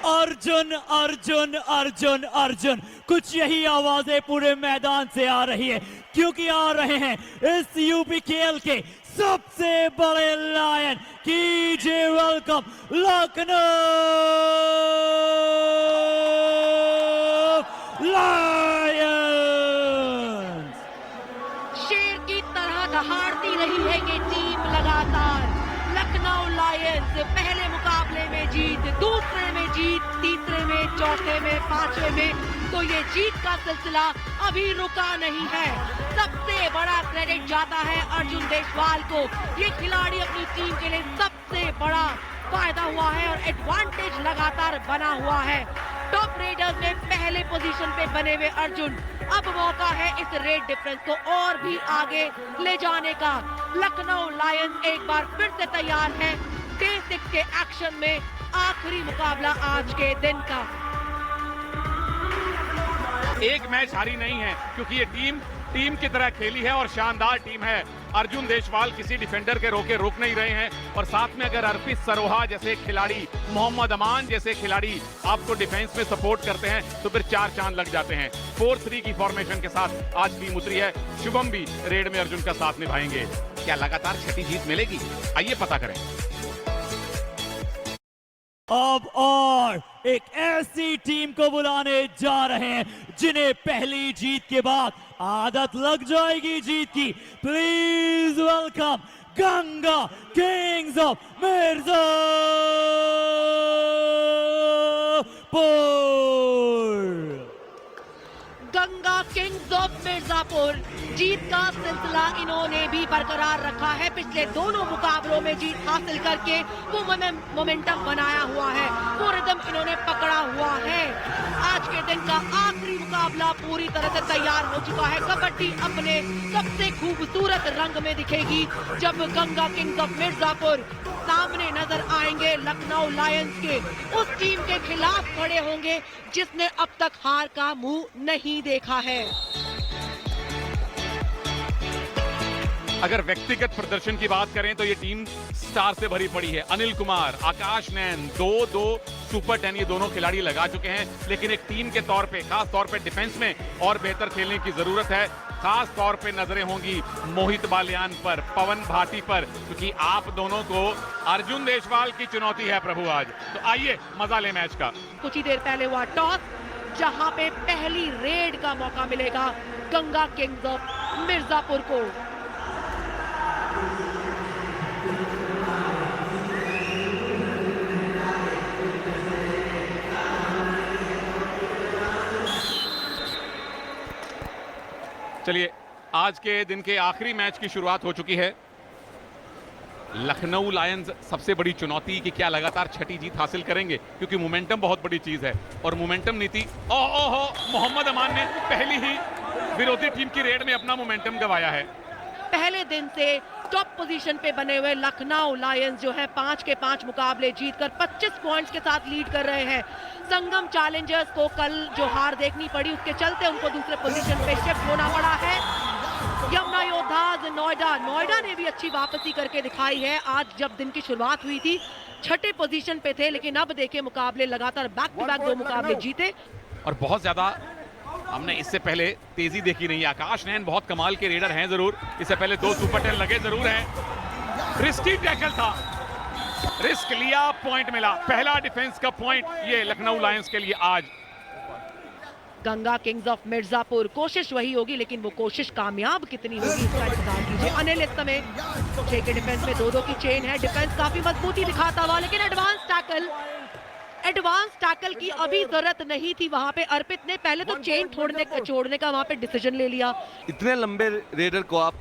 अर्जुन अर्जुन अर्जुन अर्जुन, कुछ यही आवाजें पूरे मैदान से आ रही है, क्योंकि आ रहे हैं इस यूपीकेएल के सबसे बड़े लायन। कीजिए वेलकम लखनऊ लायंस। शेर की तरह दहाड़ती रही है ये टीम लगातार। लखनऊ लायंस पहले मुकाबले में जीत, दूसरे में जीत, तीसरे में, चौथे में, पांचवे में, तो ये जीत का सिलसिला अभी रुका नहीं है। सबसे बड़ा क्रेडिट जाता है अर्जुन देशवाल को। ये खिलाड़ी अपनी टीम के लिए सबसे बड़ा फायदा हुआ है और एडवांटेज लगातार बना हुआ है। टॉप रेडर्स में पहले पोजीशन पे बने हुए अर्जुन, अब मौका है इस रेड डिफरेंस को और भी आगे ले जाने का। लखनऊ लायंस एक बार फिर से तैयार है डे 6 के एक्शन में, आखिरी मुकाबला आज के दिन का। एक मैच हारी नहीं है, क्योंकि ये टीम की तरह खेली है और शानदार टीम है। अर्जुन देशवाल किसी डिफेंडर के रोके रुक नहीं रहे हैं, और साथ में अगर अर्पित सरोहा जैसे खिलाड़ी, मोहम्मद अमान जैसे खिलाड़ी आपको डिफेंस में सपोर्ट करते हैं तो फिर 4 चांद लग जाते हैं। 4-3 की फॉर्मेशन के साथ आज टीम उतरी है। शुभम भी रेड में अर्जुन का साथ निभाएंगे। क्या लगातार छठी जीत मिलेगी? आइए पता करें। अब और एक ऐसी टीम को बुलाने जा रहे हैं जिन्हें पहली जीत के बाद आदत लग जाएगी जीत की। Please welcome Ganga Kings of Mirzapur. Ganga Kings of Mirzapur, जीत का सिलसिला इन्होंने भी बरकरार रखा है। पिछले दोनों मुकाबलों में जीत हासिल करके वो मोमेंटम बनाया हुआ है, वो रिदम इन्होंने पकड़ा हुआ है। आज के दिन का आखिरी मुकाबला पूरी तरह से तैयार हो चुका है। कबड्डी अपने सबसे खूबसूरत रंग में दिखेगी जब गंगा किंग्स ऑफ मिर्जापुर सामने नजर आएंगे लखनऊ लायंस के, उस टीम के खिलाफ खड़े होंगे जिसने अब तक हार का मुंह नहीं देखा है। अगर व्यक्तिगत प्रदर्शन की बात करें तो ये टीम स्टार से भरी पड़ी है। अनिल कुमार, आकाश नैन, 2-2 सुपर 10 ये दोनों खिलाड़ी लगा चुके हैं, लेकिन एक टीम के तौर पे, खास तौर पे डिफेंस में और बेहतर खेलने की जरूरत है। खास तौर पे नजरें होंगी मोहित बालियान पर, पवन भाटी पर, क्योंकि आप दोनों को अर्जुन देशवाल की चुनौती है प्रभु आज। तो आइए मजा ले मैच का। कुछ ही देर पहले हुआ टॉस, जहां पे पहली रेड का मौका मिलेगा गंगा किंग्स ऑफ मिर्जापुर को। चलिए, आज के दिन के आखिरी मैच की शुरुआत हो चुकी है। लखनऊ लायंस सबसे बड़ी चुनौती कि क्या लगातार छठी जीत हासिल करेंगे, क्योंकि मोमेंटम बहुत बड़ी चीज है और मोमेंटम नीति। ओहो, मोहम्मद अमान ने पहली ही विरोधी टीम की रेड में अपना मोमेंटम गंवाया है। पहले दिन से टॉप पोजीशन पे बने हुए लखनऊ लायंस जो है 5 के 5 मुकाबले जीतकर 25 पॉइंट्स के साथ लीड कर रहे हैं। संगम चैलेंजर्स को कल जो हार देखनी पड़ी, उसके चलते उनको दूसरे पोजीशन पे शिफ्ट होना पड़ा है। यमुना योद्धाज नोएडा ने भी अच्छी वापसी करके दिखाई है। आज जब दिन की शुरुआत हुई थी 6ठे पोजीशन पे थे, लेकिन अब देखे मुकाबले लगातार बैक टू बैक 2 मुकाबले जीते और बहुत ज्यादा हमने इससे पहले तेजी देखी नहीं। आकाश नैन बहुत कमाल के रेडर हैं जरूर, इससे पहले 2 सुपर 10 लगे जरूर हैं। रिस्की टैकल था, रिस्क लिया, पॉइंट मिला। पहला डिफेंस का पॉइंट ये लखनऊ लायंस के लिए आज। गंगा किंग्स ऑफ मिर्जापुर, कोशिश वही होगी, लेकिन वो कोशिश कामयाब कितनी होगी इसका इंतजार कीजिए। अनिल इस समय 6 के डिफेंस में 2-2 की चेन है। डिफेंस काफी मजबूती दिखाता हुआ, लेकिन एडवांस टैकल की अभी जरूरत नहीं थी। वहां पे अर्पित ने पहले तो चेन छोड़ने का वहां पे डिसीजन ले लिया। इतने लंबे रेडर को आप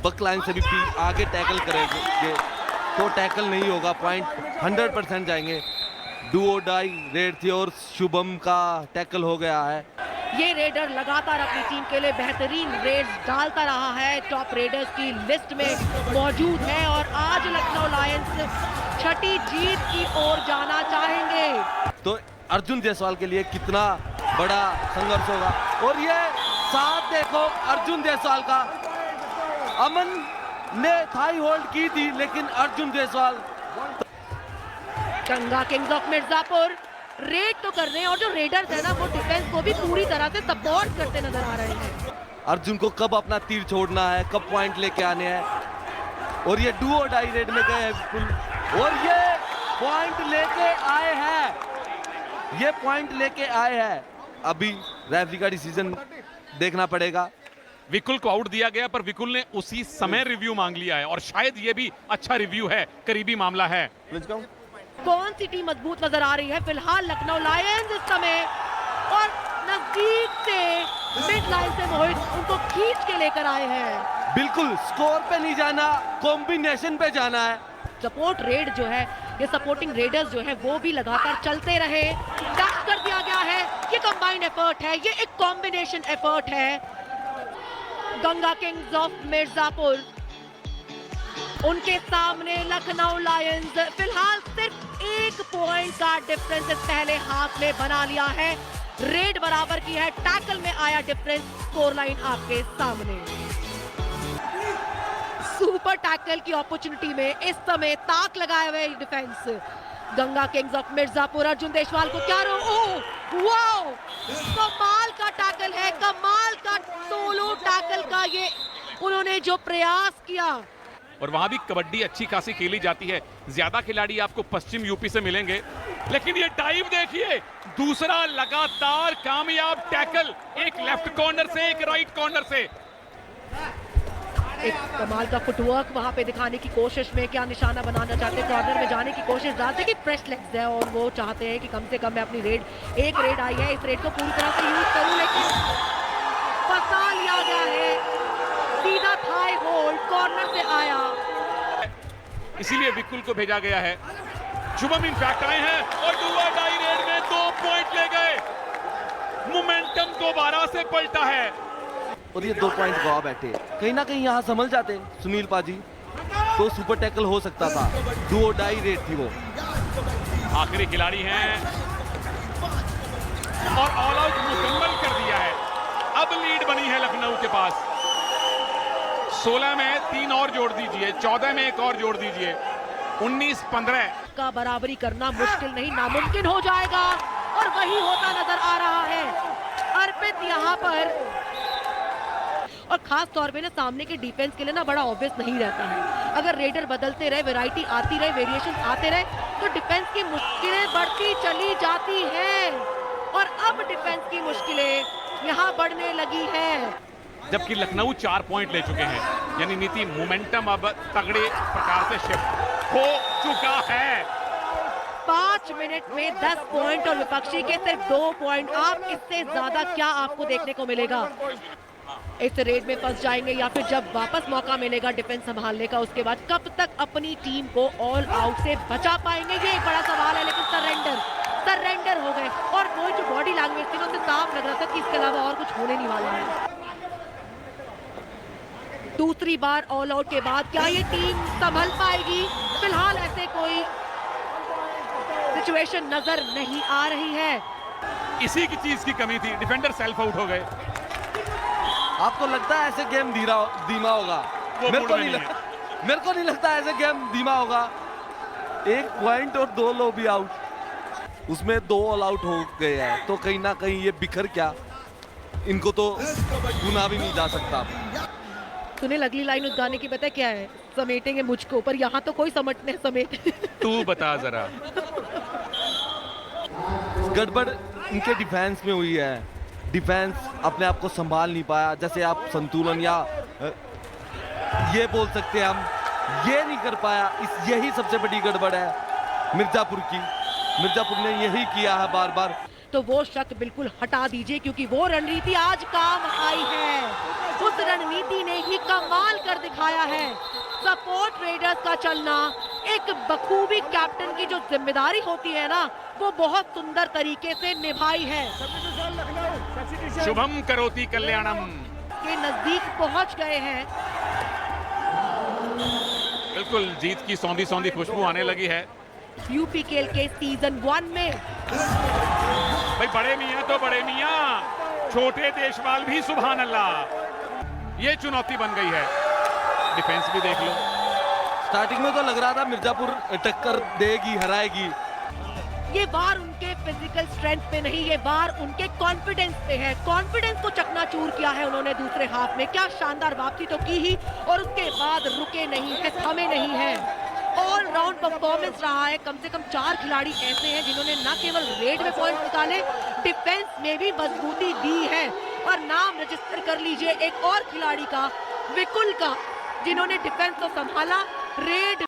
बक लाइन से भी आगे टैकल करेंगे तो टैकल नहीं होगा, पॉइंट 100% जाएंगे। डू और डाई रेड थी और शुभम का टैकल हो गया है। ये रेडर लगातार अपनी टीम के लिए बेहतरीन रेड्स डालता रहा है, टॉप रेडर्स की लिस्ट में मौजूद है और आज लखनऊ लायंस छठी जीत की ओर जाना चाहेंगे। तो अर्जुन देशवाल के लिए कितना बड़ा संघर्ष होगा। और ये साथ देखो अर्जुन देशवाल का, अमन ने थाई होल्ड की थी, लेकिन Arjun Deshwal Ganga Kings of Mirzapur raid तो कर रहे हैं और जो रेडर्स है ना वो डिफेंस को भी पूरी तरह से सपोर्ट करते नजर आ रहे हैं। अर्जुन को कब अपना तीर छोड़ना है, कब पॉइंट लेके आने हैं, और ये डू और डाई रेड में गए हैं बिल्कुल, और ये पॉइंट लेके आए हैं, ये पॉइंट लेके आए हैं। अभी रेफरी का डिसीजन देखना पड़ेगा। विकुल को आउट दिया गया, पर विकुल ने उसी समय रिव्यू मांग लिया है और शायद ये भी अच्छा रिव्यू है, करीबी मामला है। कौन सी टीम मजबूत नजर आ रही है? फिलहाल लखनऊ लायंस इस समय, और नजदीक से मिड लाइन से मोहित उनको खींच के लेकर आए हैं। बिल्कुल स्कोर पे नहीं जाना, कॉम्बिनेशन पे जाना है। सपोर्ट रेड जो है, ये सपोर्टिंग रेडर्स जो है वो भी लगातार चलते रहे। टच कर दिया गया है, ये कंबाइंड एफर्ट है, ये एक कॉम्बिनेशन एफर्ट है। गंगा किंग्स ऑफ मिर्जापुर, उनके सामने लखनऊ लायंस। फिलहाल सिर्फ 1 पॉइंट का डिफरेंस इस पहले हाफ में बना लिया है। रेड बराबर की है, टैकल में आया डिफरेंस। स्कोर लाइन आपके सामने। सुपर टैकल की अपॉर्चुनिटी में इस समय ताक लगाए हुए defence Ganga Kings of Mirzapur. Arjun Deshwal को क्या वाओ, कमाल का टैकल है, कमाल का सोलो टैकल का ये उन्होंने जो प्रयास किया। और वहां भी कबड्डी अच्छी खासी खेली जाती है। ज्यादा खिलाड़ी आपको पश्चिम यूपी से मिलेंगे, लेकिन ये डाइव देखिए, दूसरा लगातार कामयाब टैकल, एक लेफ्ट कॉर्नर से, एक राइट कॉर्नर से। एक कमाल का फुटवर्क वहां पे दिखाने की कोशिश में, क्या निशाना बनाना चाहते हैं, कॉर्नर में जाने की कोशिश। जानते कि फ्रेश लेग्स है और वो चाहते हैं कि कम से कम मैं अपनी एक रेड आई है, इस रेड को पूरी तरह से यूज करूं, लेकिन फंसा लिया गया है। सीधा थाई होल्ड, कॉर्नर से आया, इसीलिए विकुल को भेजा गया है। शुभम इनफैक्ट आए हैं और डुआ डाई रेड में 2 पॉइंट ले गए। मोमेंटम दोबारा से पलटा है और ये 2 पॉइंट गवा बैठे। कहीं ना कहीं यहाँ संभल जाते सुनील पाजी तो सुपर टैकल हो सकता था। डू और डाई रेड थी वो। आखिरी खिलाड़ी हैं और ऑल आउट मुकम्मल कर दिया है। अब लीड बनी है लखनऊ के पास। 16 में 3 और जोड़ दीजिए, 14 में 1 और जोड़ दीजिए, 19-15 का बराबरी करना मुश्किल नहीं, नामुमकिन हो जाएगा, और वही होता नजर आ रहा है। अर्पित यहाँ पर, और खास तौर पे ना सामने के डिफेंस के लिए ना बड़ा ऑब्वियस नहीं रहता है। अगर रेडर बदलते रहे, वैरायटी आती रहे, वेरिएशन आते रहे, तो डिफेंस की मुश्किलें बढ़ती चली जाती हैं। और अब डिफेंस की मुश्किलें यहाँ बढ़ने लगी है। जबकि लखनऊ 4 पॉइंट ले चुके हैं, यानी नीति मोमेंटम अब तगड़े प्रकार से शिफ्ट हो चुका है। 5 मिनट में 10 पॉइंट और विपक्षी के सिर्फ 2 पॉइंट। आप इससे ज्यादा क्या आपको देखने को मिलेगा? इस रेड में फंस जाएंगे या फिर जब वापस मौका मिलेगा डिफेंस संभालने का, उसके बाद कब तक अपनी टीम को ऑल आउट से बचा पाएंगे, ये एक बड़ा सवाल है। लेकिन सरेंडर हो गए, और वो जो बॉडी लैंग्वेज थी उससे साफ लग रहा था कि इसके अलावा और कुछ होने नहीं वाला है। दूसरी बार ऑल आउट के बाद क्या ये टीम संभल पाएगी? फिलहाल ऐसे कोई सिचुएशन नजर नहीं आ रही है। इसी की चीज की कमी थी, डिफेंडर सेल्फ आउट हो गए। आपको लगता है ऐसे गेम धीमा होगा? मेरे को नहीं लगता ऐसे गेम धीमा होगा। 1 पॉइंट और 2 लोग भी आउट, उसमें 2 ऑल आउट हो गए हैं, तो कहीं ना कहीं ये बिखर क्या, इनको तो गुना भी नहीं जा सकता। तूने अगली लाइन उस गाने की पता क्या है? समेटेंगे मुझको, पर यहाँ तो कोई समझने समेट। तू बता जरा। गड़बड़ इनके डिफेंस में हुई है। डिफेंस अपने आप को संभाल नहीं पाया, जैसे आप संतुलन या ये बोल सकते हैं हम, ये नहीं कर पाया। यही सबसे बड़ी गड़बड़ है मिर्जापुर की। मिर्जापुर ने यही किया है बार बार। तो वो शक बिल्कुल हटा दीजिए, क्योंकि वो रणनीति आज काम आई है। उस रणनीति ने ही कमाल कर दिखाया है। सपोर्ट रेडर्स का चलना, एक बखूबी कैप्टन की जो जिम्मेदारी होती है ना, वो बहुत सुंदर तरीके से निभाई है। शुभम करोति कल्याणम के नजदीक पहुंच गए हैं। बिल्कुल जीत की सौंधी खुशबू आने लगी है। यूपीकेएल के सीजन 1 में भाई बड़े मियां तो बड़े मियां, छोटे देशवाल भी सुभान अल्लाह। ये चुनौती बन गई है। डिफेंस भी देख लो। स्टार्टिंग में तो लग रहा था मिर्जापुर टक्कर देगी, हराएगी, ये वार उनके फिजिकल स्ट्रेंथ पे नहीं, ये वार उनके कॉन्फिडेंस पे है। कॉन्फिडेंस को चकनाचूर किया है उन्होंने दूसरे हाफ में। क्या शानदार वापसी तो की ही, और उसके बाद रुके नहीं है, थमे नहीं है। ऑल राउंड परफॉर्मेंस रहा है। कम से कम 4 खिलाड़ी ऐसे हैं जिन्होंने न केवल रेड में पॉइंट निकाले, डिफेंस में भी मजबूती दी है। और नाम रजिस्टर कर लीजिए एक और खिलाड़ी का, विकुल का, जिन्होंने डिफेंस को संभाला, रेड